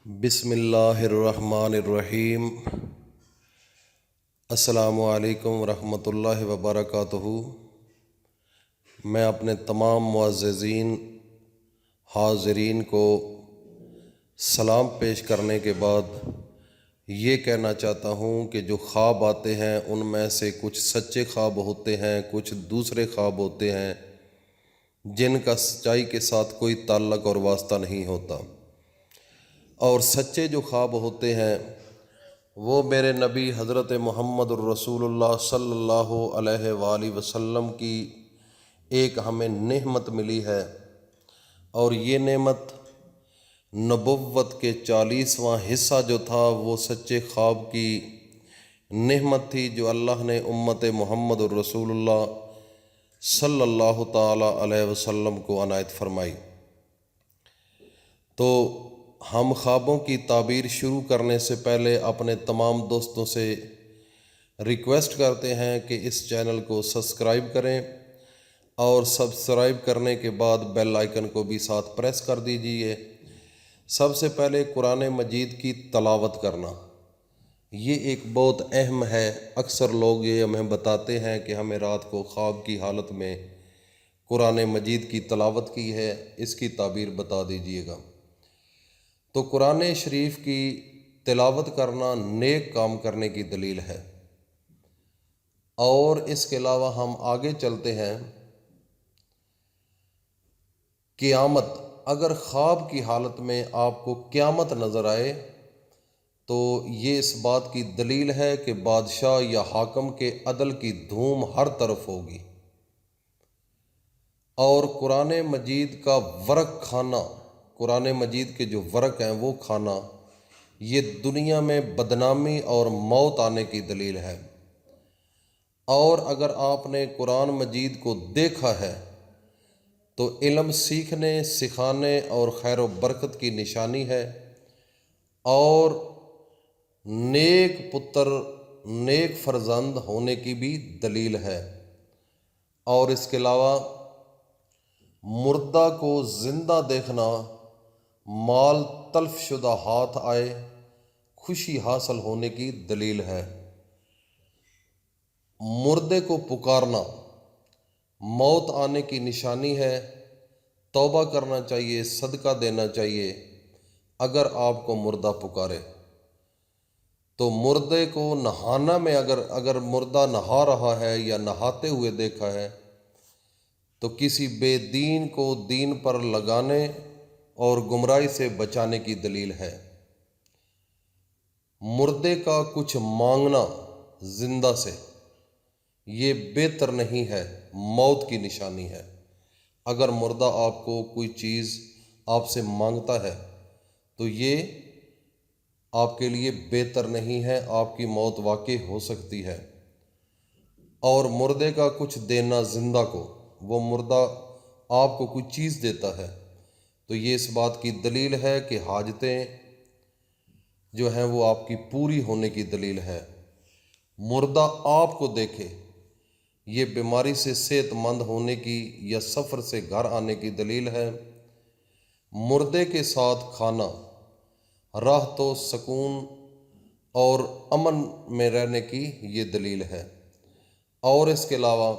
بسم اللہ الرحمن الرحیم۔ السلام علیکم ورحمۃ اللہ وبرکاتہ۔ میں اپنے تمام معززین حاضرین کو سلام پیش کرنے کے بعد یہ کہنا چاہتا ہوں کہ جو خواب آتے ہیں ان میں سے کچھ سچے خواب ہوتے ہیں، کچھ دوسرے خواب ہوتے ہیں جن کا سچائی کے ساتھ کوئی تعلق اور واسطہ نہیں ہوتا، اور سچے جو خواب ہوتے ہیں وہ میرے نبی حضرت محمد الرسول اللہ صلی اللہ علیہ وآلہ وسلم کی ایک ہمیں نعمت ملی ہے، اور یہ نعمت نبوت کے 40واں حصہ جو تھا وہ سچے خواب کی نعمت تھی جو اللہ نے امت محمد الرسول اللہ صلی اللہ تعالی علیہ وسلم کو عنایت فرمائی۔ تو ہم خوابوں کی تعبیر شروع کرنے سے پہلے اپنے تمام دوستوں سے ریکویسٹ کرتے ہیں کہ اس چینل کو سبسکرائب کریں، اور سبسکرائب کرنے کے بعد بیل آئیکن کو بھی ساتھ پریس کر دیجئے۔ سب سے پہلے قرآن مجید کی تلاوت کرنا، یہ ایک بہت اہم ہے۔ اکثر لوگ یہ ہمیں بتاتے ہیں کہ ہمیں رات کو خواب کی حالت میں قرآن مجید کی تلاوت کی ہے، اس کی تعبیر بتا دیجئے گا۔ تو قرآن شریف کی تلاوت کرنا نیک کام کرنے کی دلیل ہے، اور اس کے علاوہ ہم آگے چلتے ہیں۔ قیامت، اگر خواب کی حالت میں آپ کو قیامت نظر آئے تو یہ اس بات کی دلیل ہے کہ بادشاہ یا حاکم کے عدل کی دھوم ہر طرف ہوگی، اور قرآن مجید کا ورق کھانا، قرآن مجید کے جو ورق ہیں وہ کھانا، یہ دنیا میں بدنامی اور موت آنے کی دلیل ہے۔ اور اگر آپ نے قرآن مجید کو دیکھا ہے تو علم سیکھنے، سکھانے اور خیر و برکت کی نشانی ہے، اور نیک پتر، نیک فرزند ہونے کی بھی دلیل ہے۔ اور اس کے علاوہ مردہ کو زندہ دیکھنا، مال تلف شدہ ہاتھ آئے، خوشی حاصل ہونے کی دلیل ہے۔ مردے کو پکارنا موت آنے کی نشانی ہے۔ توبہ کرنا چاہیے، صدقہ دینا چاہیے اگر آپ کو مردہ پکارے۔ تو مردے کو نہانا میں اگر مردہ نہا رہا ہے یا نہاتے ہوئے دیکھا ہے تو کسی بے دین کو دین پر لگانے اور گمراہی سے بچانے کی دلیل ہے۔ مردے کا کچھ مانگنا زندہ سے، یہ بہتر نہیں ہے، موت کی نشانی ہے۔ اگر مردہ آپ کو کوئی چیز آپ سے مانگتا ہے تو یہ آپ کے لیے بہتر نہیں ہے، آپ کی موت واقع ہو سکتی ہے۔ اور مردے کا کچھ دینا زندہ کو، وہ مردہ آپ کو کوئی چیز دیتا ہے تو یہ اس بات کی دلیل ہے کہ حاجتیں جو ہیں وہ آپ کی پوری ہونے کی دلیل ہے۔ مردہ آپ کو دیکھے، یہ بیماری سے صحت مند ہونے کی یا سفر سے گھر آنے کی دلیل ہے۔ مردے کے ساتھ کھانا راحت و سکون اور امن میں رہنے کی یہ دلیل ہے۔ اور اس کے علاوہ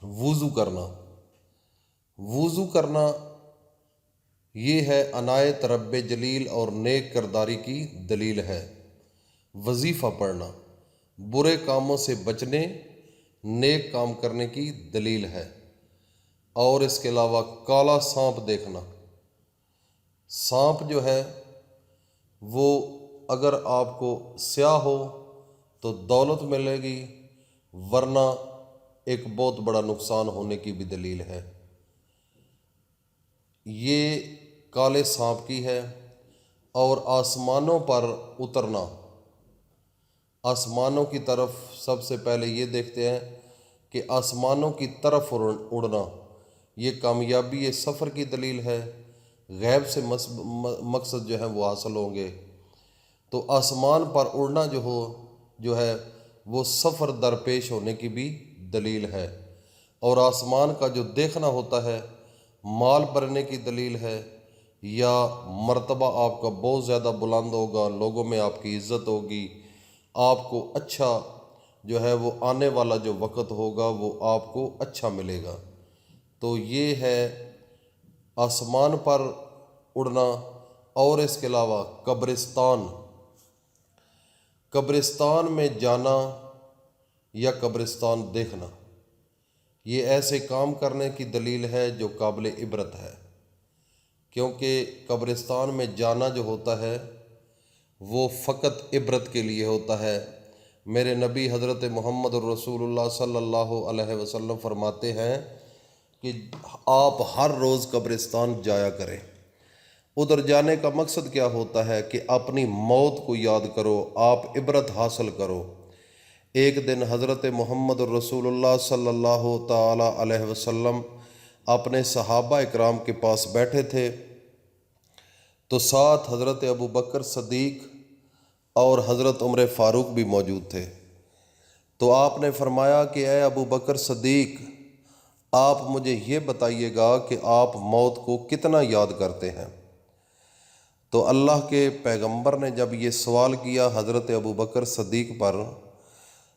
وضو کرنا، وضو کرنا یہ ہے عنایت رب جلیل اور نیک کرداری کی دلیل ہے۔ وظیفہ پڑھنا برے کاموں سے بچنے، نیک کام کرنے کی دلیل ہے۔ اور اس کے علاوہ کالا سانپ دیکھنا، سانپ جو ہے وہ اگر آپ کو سیاہ ہو تو دولت ملے گی، ورنہ ایک بہت بڑا نقصان ہونے کی بھی دلیل ہے۔ یہ کالے سانپ کی ہے۔ اور آسمانوں پر اترنا، آسمانوں کی طرف سب سے پہلے یہ دیکھتے ہیں کہ آسمانوں کی طرف اڑنا، یہ کامیابی سفر کی دلیل ہے، غیب سے مقصد جو ہے وہ حاصل ہوں گے۔ تو آسمان پر اڑنا جو ہے وہ سفر درپیش ہونے کی بھی دلیل ہے۔ اور آسمان کا جو دیکھنا ہوتا ہے مال بڑھنے کی دلیل ہے، یا مرتبہ آپ کا بہت زیادہ بلند ہوگا، لوگوں میں آپ کی عزت ہوگی، آپ کو اچھا جو ہے وہ آنے والا جو وقت ہوگا وہ آپ کو اچھا ملے گا۔ تو یہ ہے آسمان پر اڑنا، اور اس کے علاوہ قبرستان میں جانا یا قبرستان دیکھنا، یہ ایسے کام کرنے کی دلیل ہے جو قابل عبرت ہے، کیونکہ قبرستان میں جانا جو ہوتا ہے وہ فقط عبرت کے لیے ہوتا ہے۔ میرے نبی حضرت محمد الرسول اللہ صلی اللہ علیہ وسلم فرماتے ہیں کہ آپ ہر روز قبرستان جایا کریں۔ ادھر جانے کا مقصد کیا ہوتا ہے کہ اپنی موت کو یاد کرو، آپ عبرت حاصل کرو۔ ایک دن حضرت محمد الرسول اللہ صلی اللہ تعالی علیہ وسلم اپنے صحابہ اکرام کے پاس بیٹھے تھے، تو ساتھ حضرت ابو بکر صدیق اور حضرت عمر فاروق بھی موجود تھے۔ تو آپ نے فرمایا کہ اے ابو بکر صدیق، آپ مجھے یہ بتائیے گا کہ آپ موت کو کتنا یاد کرتے ہیں۔ تو اللہ کے پیغمبر نے جب یہ سوال کیا حضرت ابو بکر صدیق پر،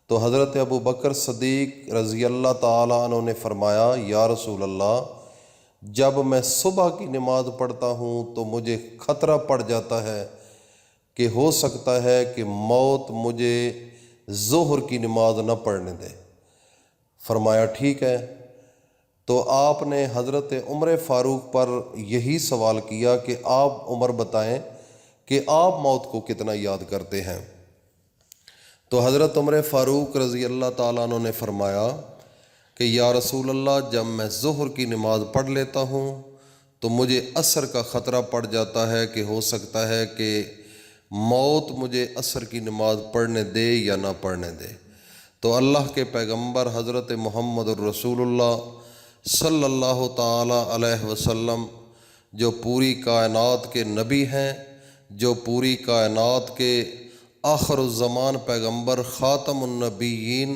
تو حضرت ابو بکر صدیق رضی اللہ تعالیٰ عنہ نے فرمایا، یا رسول اللہ، جب میں صبح کی نماز پڑھتا ہوں تو مجھے خطرہ پڑ جاتا ہے کہ ہو سکتا ہے کہ موت مجھے ظہر کی نماز نہ پڑھنے دے۔ فرمایا ٹھیک ہے۔ تو آپ نے حضرت عمر فاروق پر یہی سوال کیا کہ آپ عمر بتائیں کہ آپ موت کو کتنا یاد کرتے ہیں۔ تو حضرت عمر فاروق رضی اللہ تعالیٰ عنہ نے فرمایا کہ یا رسول اللہ، جب میں ظہر کی نماز پڑھ لیتا ہوں تو مجھے عصر کا خطرہ پڑ جاتا ہے کہ ہو سکتا ہے کہ موت مجھے عصر کی نماز پڑھنے دے یا نہ پڑھنے دے۔ تو اللہ کے پیغمبر حضرت محمد الرسول اللہ صلی اللہ تعالی علیہ وسلم، جو پوری کائنات کے نبی ہیں، جو پوری کائنات کے آخر الزمان پیغمبر خاتم النبیین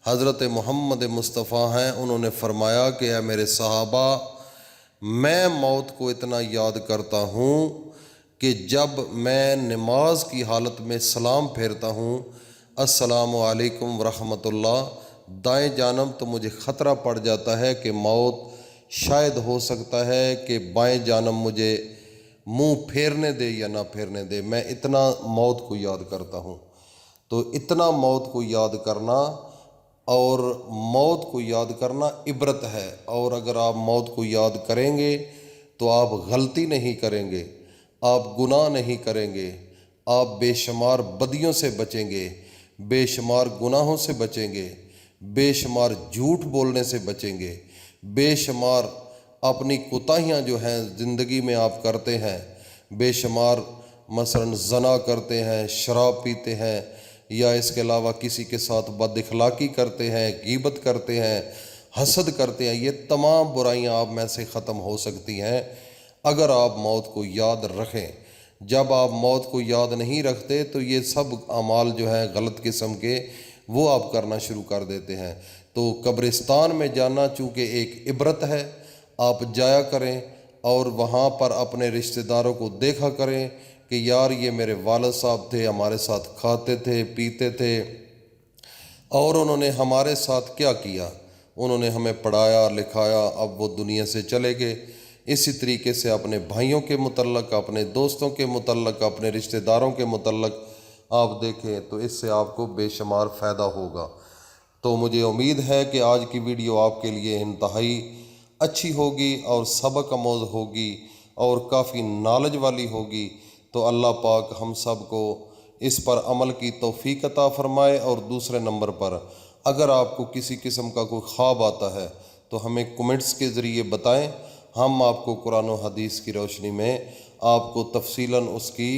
حضرت محمد مصطفیٰ ہیں، انہوں نے فرمایا کہ اے میرے صحابہ، میں موت کو اتنا یاد کرتا ہوں کہ جب میں نماز کی حالت میں سلام پھیرتا ہوں، السلام علیکم ورحمۃ اللہ، دائیں جانب، تو مجھے خطرہ پڑ جاتا ہے کہ موت شاید ہو سکتا ہے کہ بائیں جانب مجھے منہ پھیرنے دے یا نہ پھیرنے دے۔ میں اتنا موت کو یاد کرتا ہوں۔ تو اتنا موت کو یاد کرنا اور موت کو یاد کرنا عبرت ہے، اور اگر آپ موت کو یاد کریں گے تو آپ غلطی نہیں کریں گے، آپ گناہ نہیں کریں گے، آپ بے شمار بدیوں سے بچیں گے، بے شمار گناہوں سے بچیں گے، بے شمار جھوٹ بولنے سے بچیں گے، بے شمار اپنی کوتاہیاں جو ہیں زندگی میں آپ کرتے ہیں، بے شمار مثلاً زنا کرتے ہیں، شراب پیتے ہیں، یا اس کے علاوہ کسی کے ساتھ بد اخلاقی کرتے ہیں، غیبت کرتے ہیں، حسد کرتے ہیں، یہ تمام برائیاں آپ میں سے ختم ہو سکتی ہیں اگر آپ موت کو یاد رکھیں۔ جب آپ موت کو یاد نہیں رکھتے تو یہ سب اعمال جو ہیں غلط قسم کے وہ آپ کرنا شروع کر دیتے ہیں۔ تو قبرستان میں جانا چونکہ ایک عبرت ہے، آپ جایا کریں اور وہاں پر اپنے رشتہ داروں کو دیکھا کریں کہ یار یہ میرے والد صاحب تھے، ہمارے ساتھ کھاتے تھے، پیتے تھے، اور انہوں نے ہمارے ساتھ کیا کیا، انہوں نے ہمیں پڑھایا لکھایا، اب وہ دنیا سے چلے گئے۔ اسی طریقے سے اپنے بھائیوں کے متعلق، اپنے دوستوں کے متعلق، اپنے رشتہ داروں کے متعلق آپ دیکھیں تو اس سے آپ کو بے شمار فائدہ ہوگا۔ تو مجھے امید ہے کہ آج کی ویڈیو آپ کے لیے انتہائی اچھی ہوگی اور سبق آموز ہوگی اور کافی نالج والی ہوگی۔ تو اللہ پاک ہم سب کو اس پر عمل کی توفیق عطا فرمائے۔ اور دوسرے نمبر پر، اگر آپ کو کسی قسم کا کوئی خواب آتا ہے تو ہمیں کمنٹس کے ذریعے بتائیں، ہم آپ کو قرآن و حدیث کی روشنی میں آپ کو تفصیلاً اس کی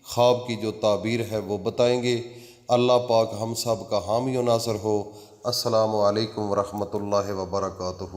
خواب کی جو تعبیر ہے وہ بتائیں گے۔ اللہ پاک ہم سب کا حامی و ناصر ہو۔ السلام علیکم ورحمۃ اللہ وبرکاتہ۔